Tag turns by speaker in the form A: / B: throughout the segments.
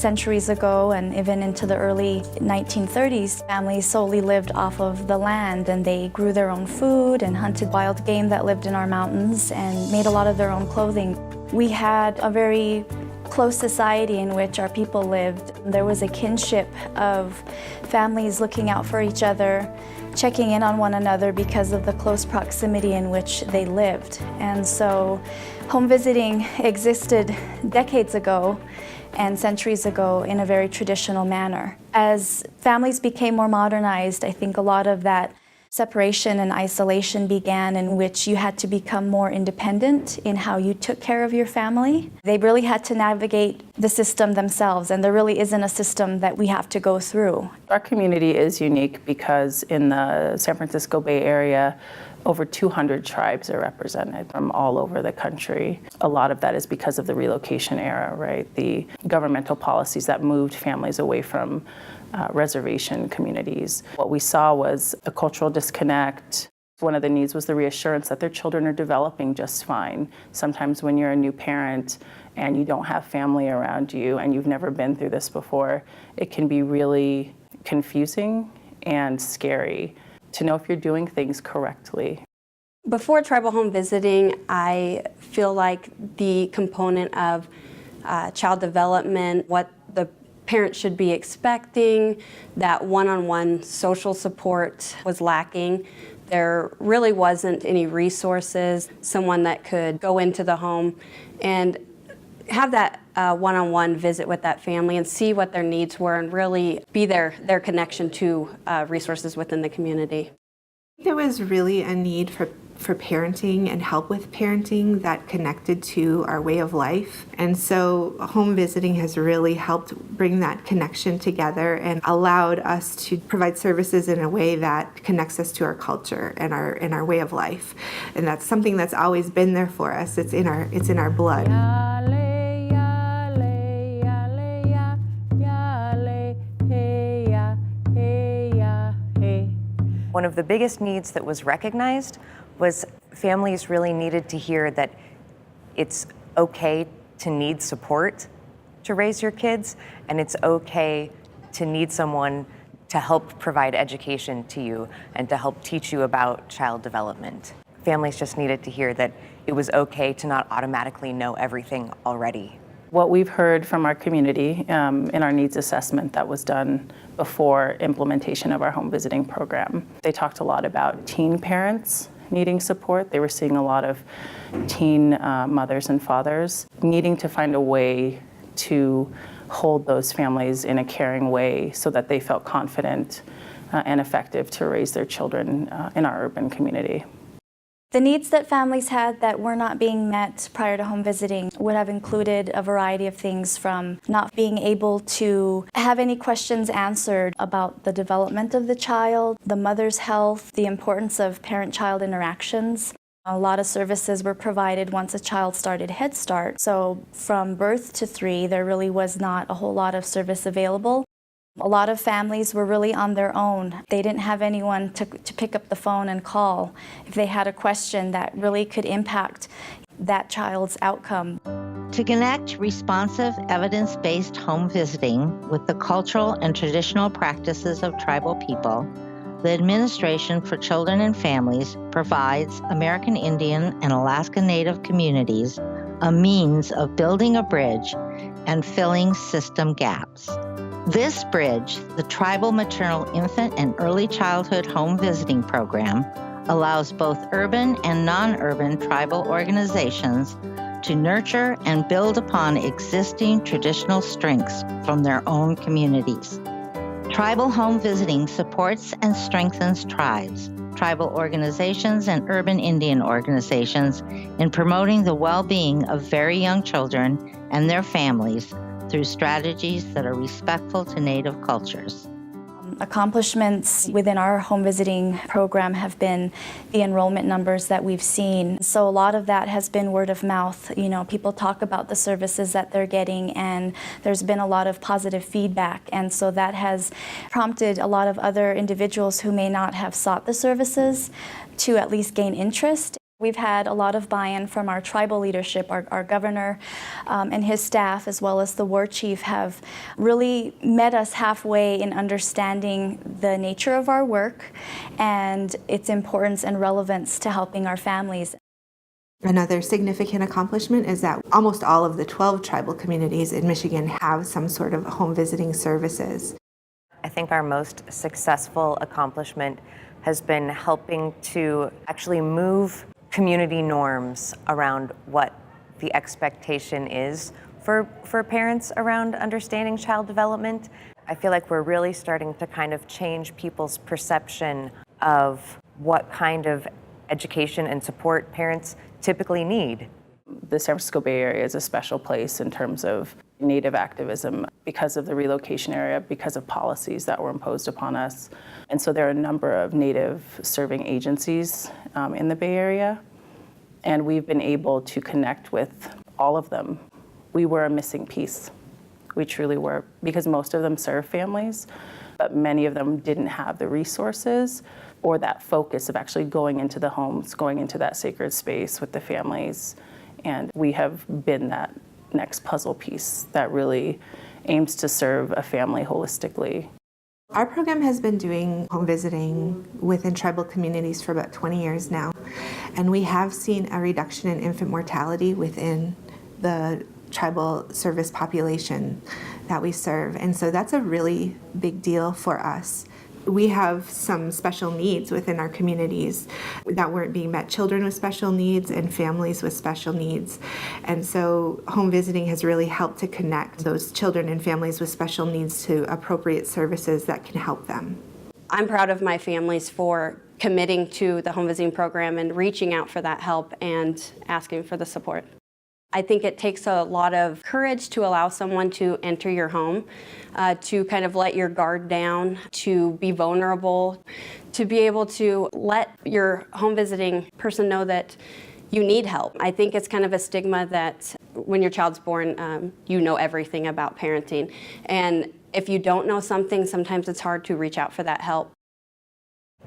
A: Centuries ago and even into the early 1930s, families solely lived off of the land, and they grew their own food and hunted wild game that lived in our mountains and made a lot of their own clothing. We had a very close society in which our people lived. There was a kinship of families looking out for each other, checking in on one another because of the close proximity in which they lived. And so home visiting existed decades ago and centuries ago in a very traditional manner. As families became more modernized, I think a lot of that separation and isolation began, in which you had to become more independent in how you took care of your family. They really had to navigate the system themselves, and there really isn't a system that we have to go through.
B: Our community is unique because in the San Francisco Bay Area, over 200 tribes are represented from all over the country. A lot of that is because of the relocation era, right? The governmental policies that moved families away from reservation communities. What we saw was a cultural disconnect. One of the needs was the reassurance that their children are developing just fine. Sometimes when you're a new parent and you don't have family around you and you've never been through this before, it can be really confusing and scary to know if you're doing things correctly.
C: Before tribal home visiting, I feel like the component of child development, what the parents should be expecting, that one-on-one social support was lacking. There really wasn't any resources, someone that could go into the home and have that one-on-one visit with that family and see what their needs were and really be their connection to resources within the community.
D: There was really a need for parenting and help with parenting that connected to our way of life. And so home visiting has really helped bring that connection together and allowed us to provide services in a way that connects us to our culture and our way of life. And that's something that's always been there for us. It's in our blood.
E: One of the biggest needs that was recognized was families really needed to hear that it's okay to need support to raise your kids, and it's okay to need someone to help provide education to you and to help teach you about child development. Families just needed to hear that it was okay to not automatically know everything already.
B: What we've heard from our community in our needs assessment that was done before implementation of our home visiting program, they talked a lot about teen parents needing support. They were seeing a lot of teen mothers and fathers needing to find a way to hold those families in a caring way so that they felt confident and effective to raise their children in our urban community.
A: The needs that families had that were not being met prior to home visiting would have included a variety of things, from not being able to have any questions answered about the development of the child, the mother's health, the importance of parent-child interactions. A lot of services were provided once a child started Head Start. So from birth to 3, there really was not a whole lot of service available. A lot of families were really on their own. They didn't have anyone to pick up the phone and call if they had a question that really could impact that child's outcome.
F: To connect responsive, evidence-based home visiting with the cultural and traditional practices of tribal people, the Administration for Children and Families provides American Indian and Alaska Native communities a means of building a bridge and filling system gaps. This bridge, the Tribal Maternal Infant and Early Childhood Home Visiting Program, allows both urban and non-urban tribal organizations to nurture and build upon existing traditional strengths from their own communities. Tribal home visiting supports and strengthens tribes, tribal organizations, and urban Indian organizations in promoting the well-being of very young children and their families through strategies that are respectful to Native cultures.
A: Accomplishments within our home visiting program have been the enrollment numbers that we've seen. So a lot of that has been word of mouth. You know, people talk about the services that they're getting, and there's been a lot of positive feedback. And so that has prompted a lot of other individuals who may not have sought the services to at least gain interest. We've had a lot of buy-in from our tribal leadership. Our governor and his staff, as well as the war chief, have really met us halfway in understanding the nature of our work and its importance and relevance to helping our families.
D: Another significant accomplishment is that almost all of the 12 tribal communities in Michigan have some sort of home visiting services.
E: I think our most successful accomplishment has been helping to actually move community norms around what the expectation is for parents around understanding child development. I feel like we're really starting to kind of change people's perception of what kind of education and support parents typically need.
B: The San Francisco Bay Area is a special place in terms of Native activism because of the relocation area, because of policies that were imposed upon us. And so there are a number of Native serving agencies in the Bay Area, and we've been able to connect with all of them. We were a missing piece. We truly were, because most of them serve families, but many of them didn't have the resources or that focus of actually going into the homes, going into that sacred space with the families. And we have been that next puzzle piece that really aims to serve a family holistically.
D: Our program has been doing home visiting within tribal communities for about 20 years now, and we have seen a reduction in infant mortality within the tribal service population that we serve, and so that's a really big deal for us. We have some special needs within our communities that weren't being met, children with special needs and families with special needs. And so home visiting has really helped to connect those children and families with special needs to appropriate services that can help them.
C: I'm proud of my families for committing to the home visiting program and reaching out for that help and asking for the support. I think it takes a lot of courage to allow someone to enter your home, to kind of let your guard down, to be vulnerable, to be able to let your home visiting person know that you need help. I think it's kind of a stigma that when your child's born, you know everything about parenting. And if you don't know something, sometimes it's hard to reach out for that help.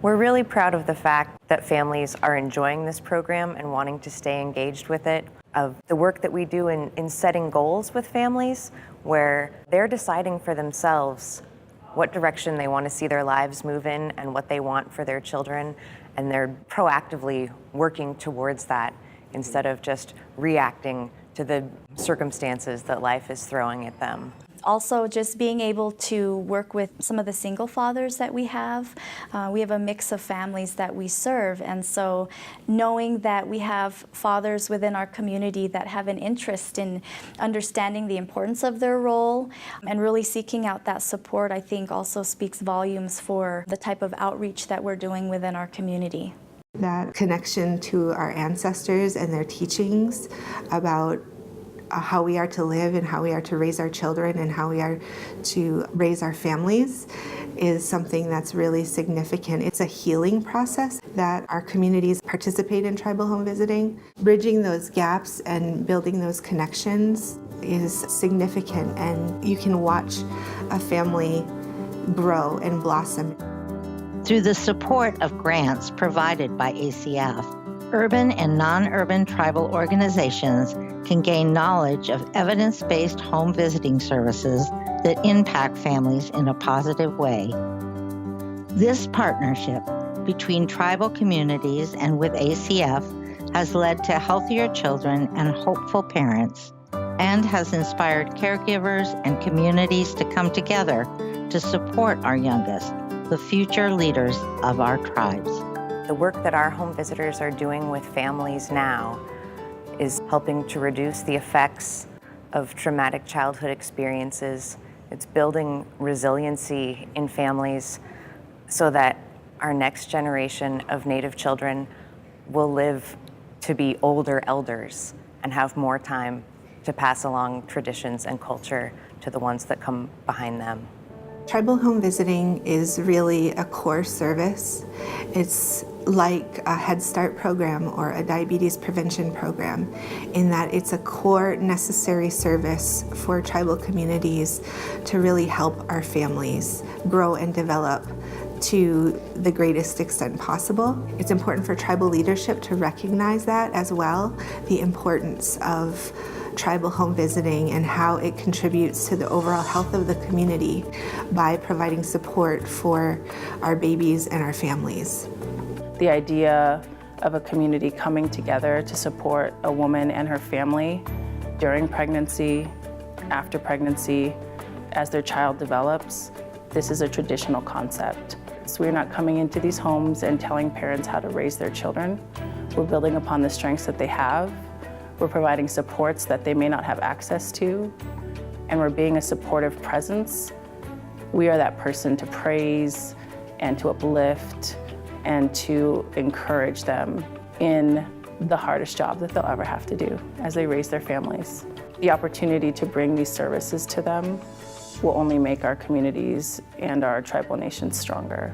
E: We're really proud of the fact that families are enjoying this program and wanting to stay engaged with it, of the work that we do in setting goals with families where they're deciding for themselves what direction they want to see their lives move in and what they want for their children, and they're proactively working towards that instead of just reacting to the circumstances that life is throwing at them.
A: Also, just being able to work with some of the single fathers that we have. We have a mix of families that we serve, and so knowing that we have fathers within our community that have an interest in understanding the importance of their role and really seeking out that support, I think also speaks volumes for the type of outreach that we're doing within our community.
D: That connection to our ancestors and their teachings about how we are to live and how we are to raise our children and how we are to raise our families is something that's really significant. It's a healing process that our communities participate in tribal home visiting. Bridging those gaps and building those connections is significant, and you can watch a family grow and blossom.
F: Through the support of grants provided by ACF, urban and non-urban tribal organizations can gain knowledge of evidence-based home visiting services that impact families in a positive way. This partnership between tribal communities and with ACF has led to healthier children and hopeful parents, and has inspired caregivers and communities to come together to support our youngest, the future leaders of our tribes.
E: The work that our home visitors are doing with families now is helping to reduce the effects of traumatic childhood experiences. It's building resiliency in families so that our next generation of Native children will live to be older elders and have more time to pass along traditions and culture to the ones that come behind them.
D: Tribal home visiting is really a core service. It's like a Head Start program or a diabetes prevention program, in that it's a core necessary service for tribal communities to really help our families grow and develop to the greatest extent possible. It's important for tribal leadership to recognize that as well, the importance of tribal home visiting and how it contributes to the overall health of the community by providing support for our babies and our families.
B: The idea of a community coming together to support a woman and her family during pregnancy, after pregnancy, as their child develops, this is a traditional concept. So we're not coming into these homes and telling parents how to raise their children. We're building upon the strengths that they have. We're providing supports that they may not have access to, and we're being a supportive presence. We are that person to praise and to uplift and to encourage them in the hardest job that they'll ever have to do as they raise their families. The opportunity to bring these services to them will only make our communities and our tribal nations stronger.